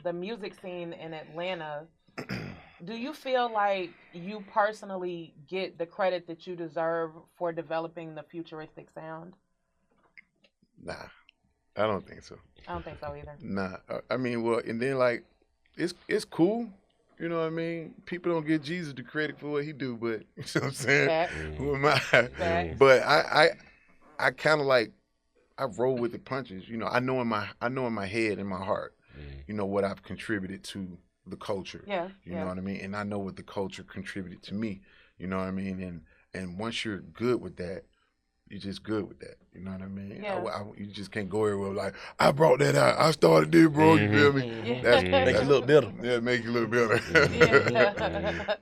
the music scene in Atlanta, do you feel like you personally get the credit that you deserve for developing the futuristic sound? Nah, I don't think so. I don't think so either. Nah, I mean, well, and then like, it's cool. You know what I mean? People don't give Jesus the credit for what he do, but you know what I'm saying? Facts. Who am I? Facts. But I kind of like, I roll with the punches. You know, I know in my head and my heart, you know, what I've contributed to the culture. Yeah. You know what I mean? And I know what the culture contributed to me. You know what I mean? And once you're good with that, you're just good with that. You know what I mean? Yeah. You just can't go everywhere like, I brought that out. I started this, bro. You feel me? Make you look better. Yeah, make you look better. Yeah.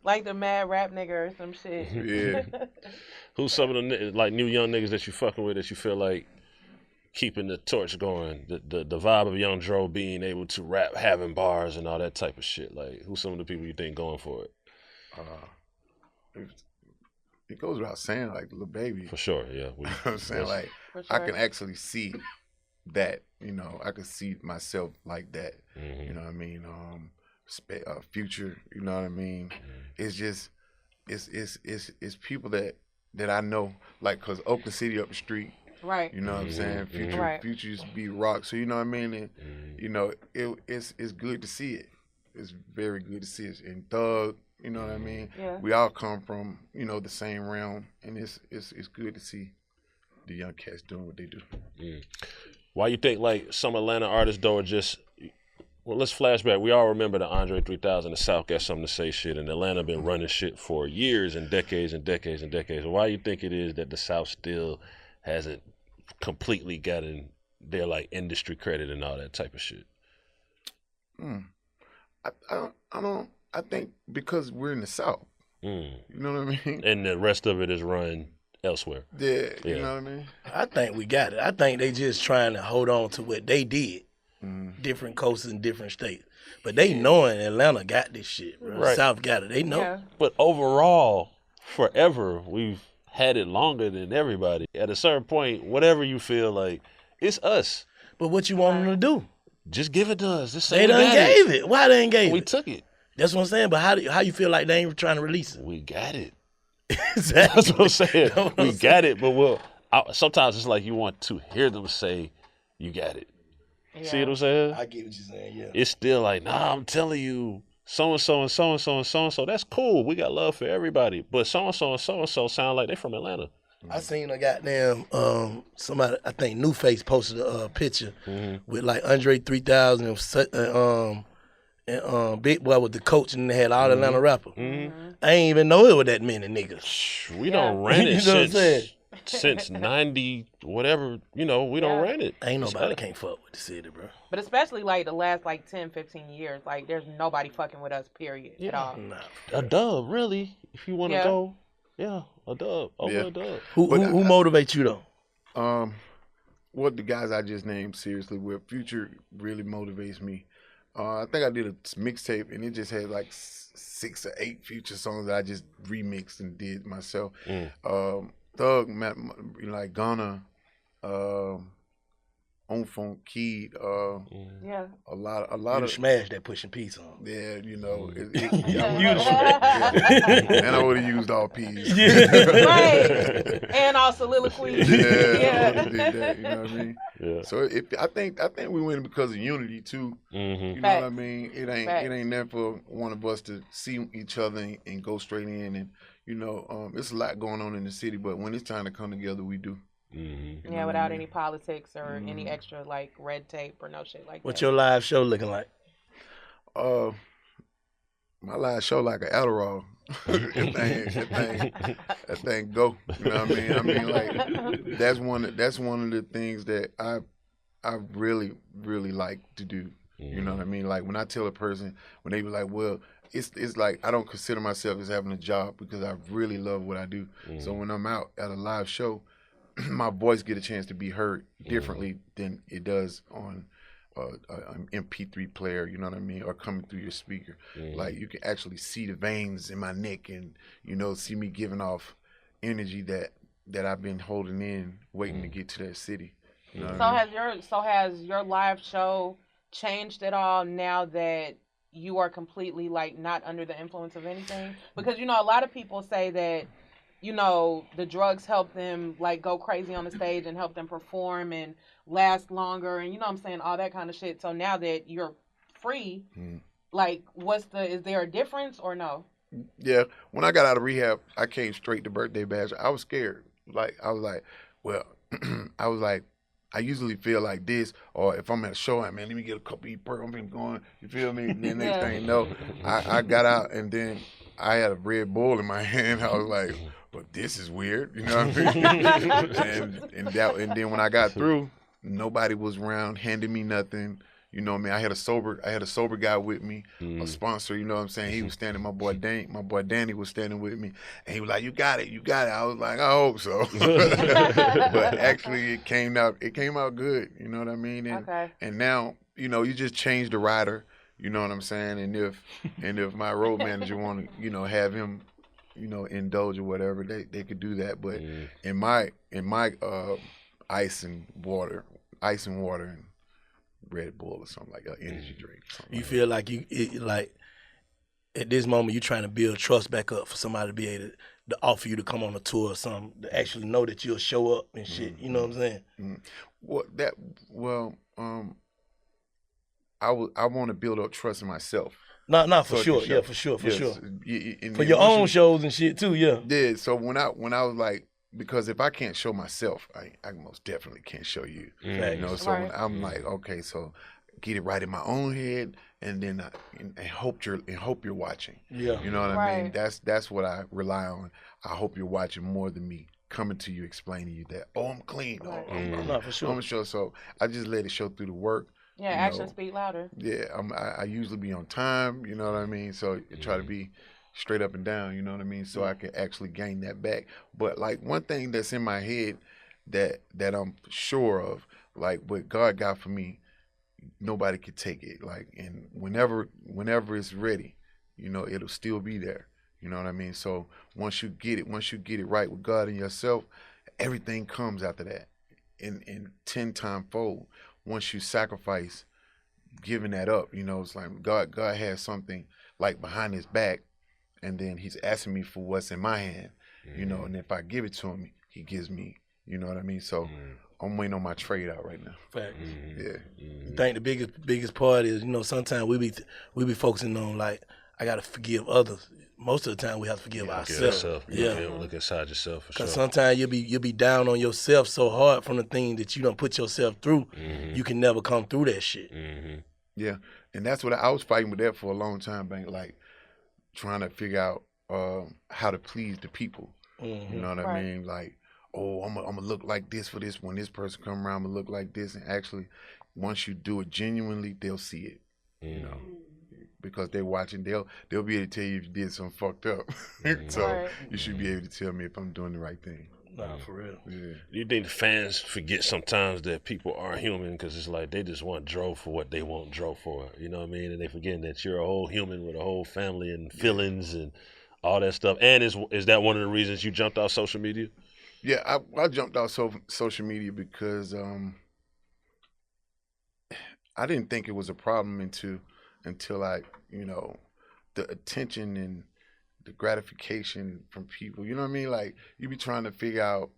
Like the mad rap nigga or some shit. Yeah. Who's some of the like new young niggas that you fucking with that you feel like keeping the torch going? The vibe of Young Dro being able to rap, having bars and all that type of shit. Like, who's some of the people you think going for it? It goes without saying, like Lil Baby. For sure, yeah. You know what I'm saying? Like, For sure. I can actually see that, you know, I can see myself like that. You know what I mean? Future, you know what I mean? It's just, it's people that I know, like, cause Oakland City up the street. Right. You know what I'm saying? Future, Right. Future used to be rock. So you know what I mean? And you know, it's good to see it. It's very good to see it. And Thug, you know what I mean? Yeah. We all come from, you know, the same realm, and it's good to see the young cats doing what they do. Why you think like some Atlanta artists though are just, well, let's flashback. We all remember the Andre 3000, the South got something to say shit, and Atlanta been running shit for years and decades and decades and decades. Why you think it is that the South still hasn't completely gotten their like industry credit and all that type of shit? I think because we're in the South. You know what I mean? And the rest of it is run elsewhere. Yeah, you know what I mean? I think we got it. I think they just trying to hold on to what they did. Different coasts and different states. But they knowing Atlanta got this shit, bro. Right. South got it. They know. Yeah. But overall, forever, we've had it longer than everybody. At a certain point, whatever you feel like, it's us. But what you want them to do? Just give it to us. Just They say done gave it. Why they ain't gave We it? took it. That's what I'm saying. But how you feel like they ain't trying to release it? We got it. Exactly. That's what I'm saying. That's what I'm We got it, but sometimes it's like you want to hear them say, you got it. Yeah. See what I'm saying? I get what you're saying, yeah. It's still like, nah, I'm telling you, so-and-so and so-and-so and so-and-so, that's cool. We got love for everybody. But so-and-so and so-and-so sound like they from Atlanta. I seen a goddamn somebody, I think New Face posted a picture with like Andre 3000 and Big Boy with the coach, and they had all the Atlanta rapper. I ain't even know it was that many niggas. We don't ran it You know what I'm saying? since 90, whatever, you know, we don't ran it. Ain't nobody can't fuck with the city, bro. But especially like the last like 10, 15 years, like there's nobody fucking with us, period, at all. Nah. A dub, really, if you want to go. Yeah, a dub. Over a dub. Who motivates you though? What the guys I just named, seriously, where Future really motivates me. I think I did a mixtape, and it just had like 6 or 8 Future songs that I just remixed and did myself. Thug, like Ghana, On Phone Kid, a lot You of smash that Pushing P song. yeah, you know, You and I would have used all P's. Right. And all soliloquy. Yeah, I did that, you know what I mean? Yeah. So I think we win because of unity too. You know what I mean? It ain't never for one of us to see each other and go straight in, and you know, it's a lot going on in the city, but when it's time to come together, we do. Yeah, without any politics or any extra like red tape or no shit like What's that. your live show looking like? My live show like an Adderall. that thing go. You know what I mean? I mean, like that's one of the things that I really like to do. You know what I mean? Like when I tell a person, when they be like, well, it's like I don't consider myself as having a job because I really love what I do. So when I'm out at a live show, my voice get a chance to be heard differently than it does on an MP3 player, you know what I mean, or coming through your speaker. Like you can actually see the veins in my neck, and you know, see me giving off energy that I've been holding in, waiting to get to that city. You know what I mean? So has your live show changed at all now that you are completely like not under the influence of anything? Because you know a lot of people say that you know the drugs help them like go crazy on the stage and help them perform and last longer and you know what I'm saying, all that kind of shit. So now that you're free, like is there a difference or no? Yeah, when I got out of rehab, I came straight to birthday bash. I was scared. Like I was like, well, I was like, I usually feel like this, or if I'm at a show, man, let me get a couple of pearl, I'm going. You feel me? And then next thing you know, I got out, and then I had a Red Bull in my hand. I was like, but this is weird. You know what I mean? and then when I got through, nobody was around handing me nothing. You know what I mean? I had a sober guy with me, a sponsor, you know what I'm saying? He was standing, my boy Danny was standing with me, and he was like, you got it. I was like, I hope so. But actually it came out good, you know what I mean? And now, you know, you just change the rider, you know what I'm saying? And if my road manager want to, you know, have him, you know, indulge or whatever, they could do that. But in my ice and water and Red Bull or something like an energy drink. You feel like like at this moment you're trying to build trust back up for somebody to be able to offer you to come on a tour or something, to actually know that you'll show up and shit. You know what I'm saying? I want to build up trust in myself. Not for sure. Yeah, for sure. For your own shows and shit too. Yeah. Yeah. So when I was like, because if I can't show myself, I most definitely can't show you. You know, so when I'm like, okay, so get it right in my own head, and then and hope you're watching. Yeah, you know what I mean. That's what I rely on. I hope you're watching more than me coming to you, explaining to you that I'm clean. I'm not for sure. I'm sure. So I just let it show through the work. Yeah, actions speak louder. Yeah, I usually be on time. You know what I mean. So I try to be straight up and down, you know what I mean? So I can actually gain that back. But like one thing that's in my head that I'm sure of, like what God got for me, nobody could take it. Like, and whenever it's ready, you know, it'll still be there. You know what I mean? So once you get it right with God and yourself, everything comes after that in 10 times fold. Once you sacrifice giving that up, you know, it's like God has something like behind his back. And then he's asking me for what's in my hand, you know, and if I give it to him, he gives me, you know what I mean? So I'm waiting on my trade out right now. Fact. Yeah. I think the biggest part is, you know, sometimes we be focusing on like, I gotta forgive others. Most of the time we have to forgive ourselves. Look inside yourself for sure. Because sometimes you'll be down on yourself so hard from the thing that you don't put yourself through, you can never come through that shit. Yeah, and that's what I was fighting with that for a long time, Bank. Like, trying to figure out how to please the people. You know what I mean? Like, oh, I'm gonna look like this for this. When this person come around, I'm gonna look like this. And actually, once you do it genuinely, they'll see it. You know, because they're watching. They'll be able to tell you if you did something fucked up. So you should be able to tell me if I'm doing the right thing. Nah, for real. Yeah. Do you think the fans forget sometimes that people are human because it's like they just want Dro for what they want Dro for? You know what I mean? And they forgetting that you're a whole human with a whole family and feelings and all that stuff. And is that one of the reasons you jumped off social media? Yeah, I jumped off social media because I didn't think it was a problem until I, you know, the attention and the gratification from people, you know what I mean? Like, you be trying to figure out,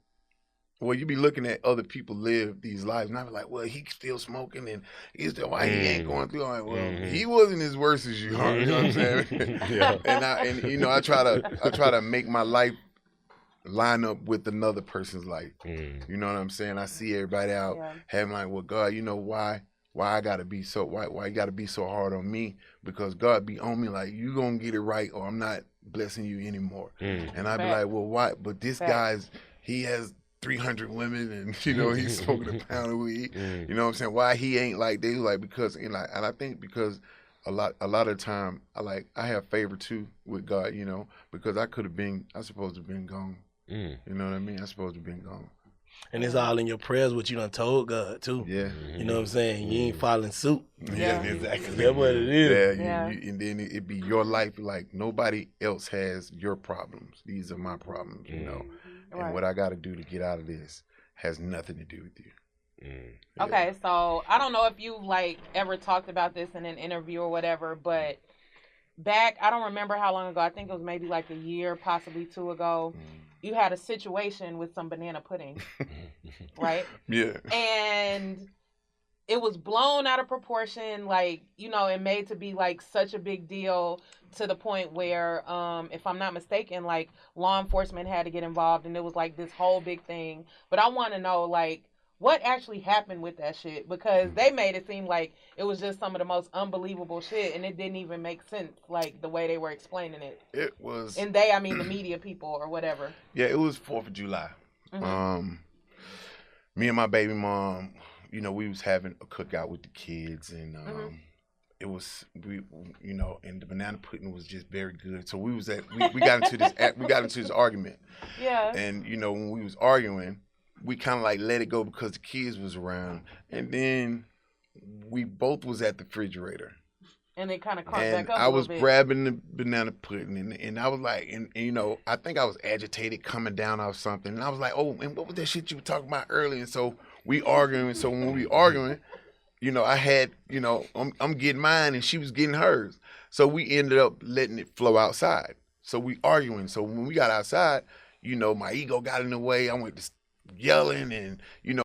well, you be looking at other people live these lives, and I be like, well, he's still smoking, and he's still, why he ain't going through? I'm like, well, he wasn't as worse as you are, you know what I'm saying? And you know, I try to make my life line up with another person's life. You know what I'm saying? I see everybody out having like, well, God, you know why I gotta be so why you gotta be so hard on me? Because God be on me like, you gonna get it right, or I'm not blessing you anymore. And I'd be like, well, why? But this he has 300 women, and you know he's smoking a pound of weed. You know what I'm saying? Why he ain't like they like? Because and I think because a lot of the time I have favor too with God, you know, because I supposed to have been gone. You know what I mean? I supposed to have been gone. And it's all in your prayers, what you done told God, too. Yeah. You know what I'm saying? You ain't following suit. Yeah, exactly. That's what it is. Yeah, and then it be your life. Like, nobody else has your problems. These are my problems, you know. And what I got to do to get out of this has nothing to do with you. Okay, so I don't know if you like ever talked about this in an interview or whatever, but back, I don't remember how long ago. I think it was maybe like a year, possibly 2 ago. You had a situation with some banana pudding, right? Yeah. And it was blown out of proportion, like, you know, it made to be like such a big deal to the point where, if I'm not mistaken, like law enforcement had to get involved and it was like this whole big thing. But I want to know, like, what actually happened with that shit, because they made it seem like it was just some of the most unbelievable shit and it didn't even make sense, like the way they were explaining it. It was, and they, I mean the media people or whatever. Yeah, it was 4th of July. Me and my baby mom, you know, we was having a cookout with the kids, and it was, you know, and the banana pudding was just very good. So we got into this argument. Yeah. And you know, when we was arguing, we kind of like let it go because the kids was around, and then we both was at the refrigerator. And it kind of caught and back up I was a little bit. grabbing the banana pudding, and I was like, and you know, I think I was agitated coming down off something, and I was like, oh, and what was that shit you were talking about earlier? And so we arguing. So when we arguing, you know, I had, you know, I'm getting mine, and she was getting hers. So we ended up letting it flow outside. So we arguing. So when we got outside, you know, my ego got in the way. I went to yelling, and you know.